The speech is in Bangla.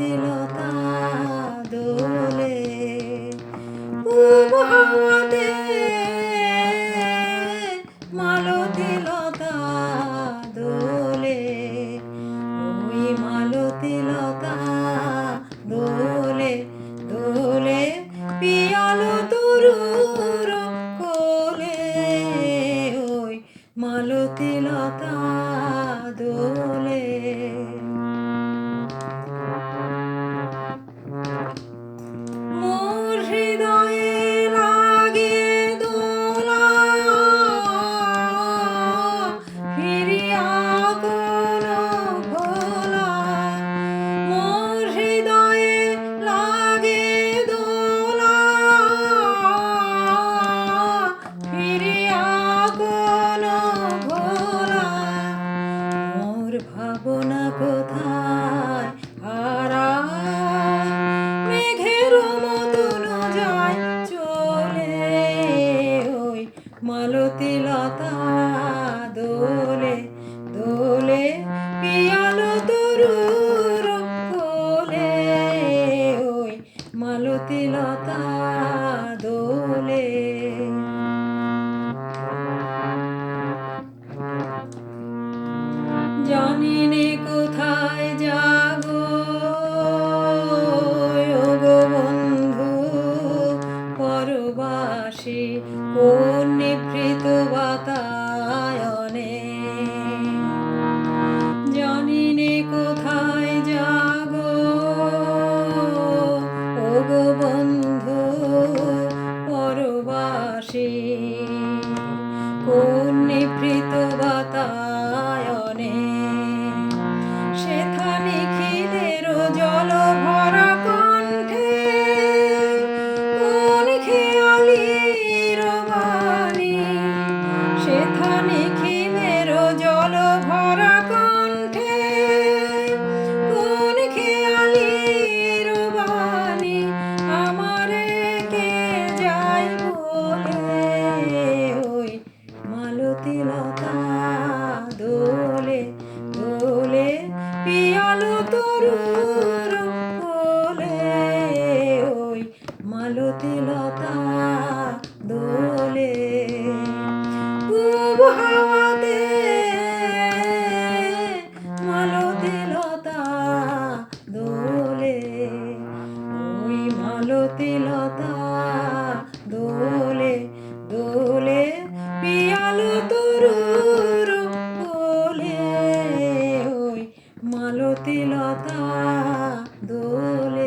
মালতী লতা দোলে পূব হাওয়াতে মালতী লতা দোলে ওই মালতী লতা দোলে দোলে পিয়াল তরুর কোলে ওই মালতী লতা দোলে মোর হৃদয়ে লাগে দোলা ফিরিয়া কোনো ভোলা মোর হৃদয়ে লাগে দোলা ফিরিয়া কোনো ভোলা মোর ভাবনা কোথায় হারায় মেঘের মতন যায় চলে ওই মালতী লতা দোলে দোলে পিয়াল তরুর কোলে ওই মালতী লতা দোলে জানি নে কোথায় যাবো ওগো বন্ধু পরবাসী কোন নিভৃত বাতায়নে জানি নে কোথায় যাবো ওগো বন্ধু পরবাসী কোন নিভৃত বাতায়নে সেথা নিখিলের জল ভরা কণ্ঠে কোন খেয়ালির বাণী সেথা নিখিলের জল ভরা কণ্ঠে কোন খেয়ালির বাণী আমারে কে যায় বলে ওই মালতী লতা দোলে দোলে পিয়াল তরুর কোলে ওই মালতী লতা দোলে পূব হাওয়াতে মালতী লতা দোলে ওই মালতী লতা দোলে দোলে পিয়াল তরুর কোলে ওই মালতী লতা দোলে।